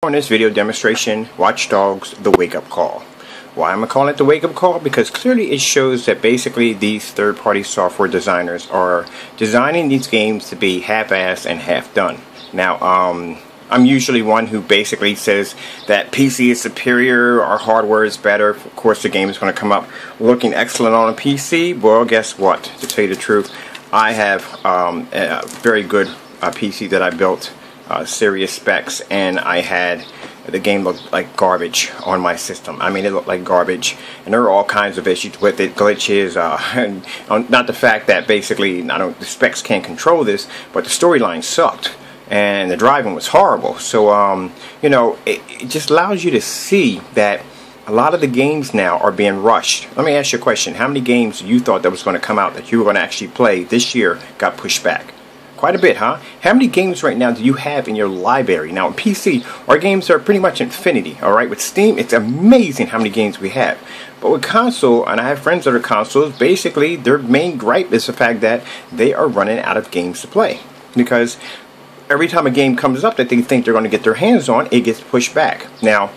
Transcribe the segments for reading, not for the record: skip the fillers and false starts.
On this video demonstration, Watch Dogs: The Wake Up Call. Why am I calling it the wake up call? Because clearly it shows that basically these third-party software designers are designing these games to be half-assed and half-done. Now, I'm usually one who basically says that PC is superior, our hardware is better. Of course, the game is going to come up looking excellent on a PC. Well, guess what? To tell you the truth, I have a very good PC that I built. Serious specs, and I had the game looked like garbage on my system. I mean, it looked like garbage, and there were all kinds of issues with it, glitches, and not the fact that basically the specs can't control this, but the storyline sucked and the driving was horrible. So you know, it just allows you to see that a lot of the games now are being rushed. Let me ask you a question: how many games you thought that was going to come out that you were going to actually play this year got pushed back? Quite a bit, huh? How many games right now do you have in your library? Now, on PC, our games are pretty much infinity, alright? With Steam, it's amazing how many games we have. But with console, and I have friends that are consoles, basically, their main gripe is the fact that they are running out of games to play. Because every time a game comes up that they think they're going to get their hands on, it gets pushed back. Now,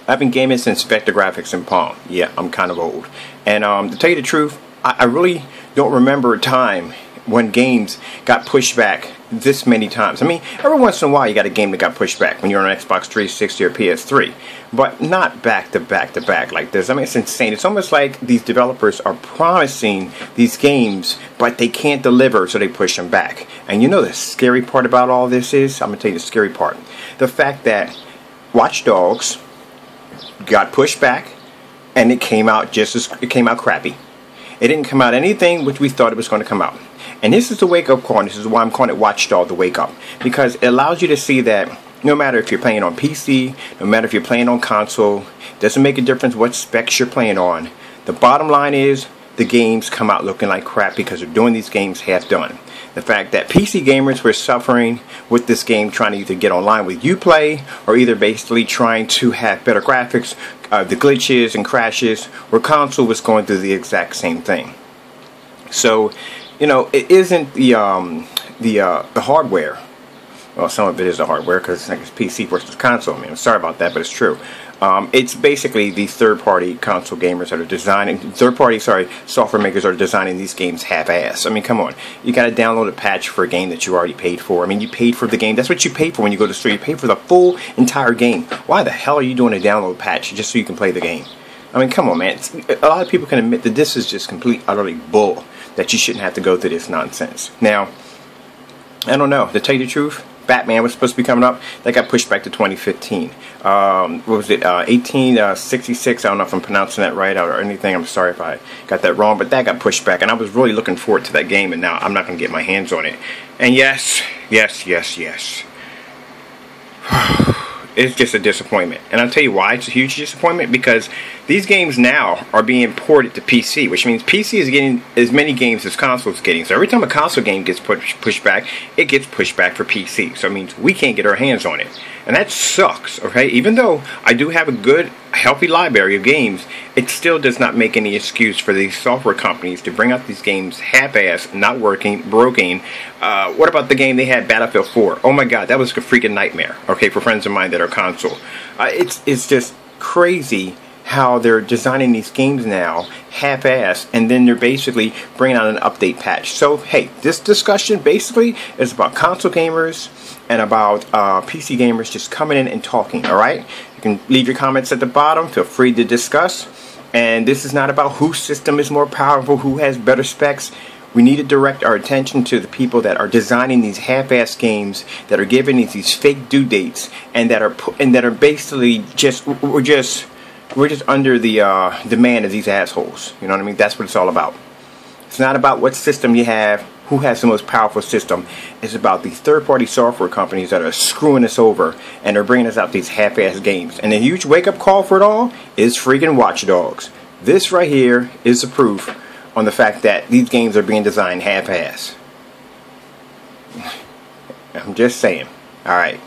I've been gaming since Vector Graphics and Palm. Yeah, I'm kind of old. And to tell you the truth, I really don't remember a time when games got pushed back this many times. I mean, every once in a while you got a game that got pushed back when you're on an Xbox 360 or PS3, but not back to back to back like this. I mean, it's insane. It's almost like these developers are promising these games, but they can't deliver, so they push them back. And you know the scary part about all this is? I'm going to tell you the scary part. The fact that Watch Dogs got pushed back, and it came out crappy. It didn't come out anything which we thought it was going to come out. And this is the wake-up call, and this is why I'm calling it Watch Dogs: The Wake Up. Because it allows you to see that no matter if you're playing on PC, no matter if you're playing on console, it doesn't make a difference what specs you're playing on. The bottom line is the games come out looking like crap because they're doing these games half done. The fact that PC gamers were suffering with this game trying to either get online with Uplay or either basically trying to have better graphics, the glitches and crashes, where console was going through the exact same thing. So, you know, it isn't the hardware. Well, some of it is the hardware because it's PC versus console. I mean, I'm sorry about that, but it's true. It's basically the third-party console gamers that are designing, software makers are designing these games half-ass. I mean, come on. You got to download a patch for a game that you already paid for. I mean, you paid for the game. That's what you pay for when you go to the store. You pay for the full entire game. Why the hell are you doing a download patch just so you can play the game? I mean, come on, man. A lot of people can admit that this is just complete, utterly bull, that you shouldn't have to go through this nonsense. Now, I don't know. To tell you the truth, Batman was supposed to be coming up. That got pushed back to 2015. What was it? 1866. I don't know if I'm pronouncing that right or anything. I'm sorry if I got that wrong, but that got pushed back, and I was really looking forward to that game, and now I'm not going to get my hands on it. And yes. It's just a disappointment. And I'll tell you why it's a huge disappointment. Because these games now are being ported to PC, which means PC is getting as many games as console is getting. So every time a console game gets pushed back, it gets pushed back for PC. So it means we can't get our hands on it. And that sucks, okay? Even though I do have a good, healthy library of games, it still does not make any excuse for these software companies to bring out these games half-assed, not working, broken. What about the game they had, Battlefield 4? Oh my god, that was a freaking nightmare, okay, for friends of mine that are console. It's just crazy how they're designing these games now half-assed, and then they're basically bringing out an update patch. So, hey, this discussion basically is about console gamers and about PC gamers just coming in and talking, alright? You can leave your comments at the bottom. Feel free to discuss. And this is not about whose system is more powerful, who has better specs. We need to direct our attention to the people that are designing these half-assed games, that are giving these fake due dates, and that are basically we're just under the demand of these assholes. You know what I mean? That's what it's all about. It's not about what system you have, who has the most powerful system. It's about these third-party software companies that are screwing us over and are bringing us out these half-assed games. And the huge wake-up call for it all is freaking Watch Dogs. This right here is the proof on the fact that these games are being designed half-assed. I'm just saying. Alright.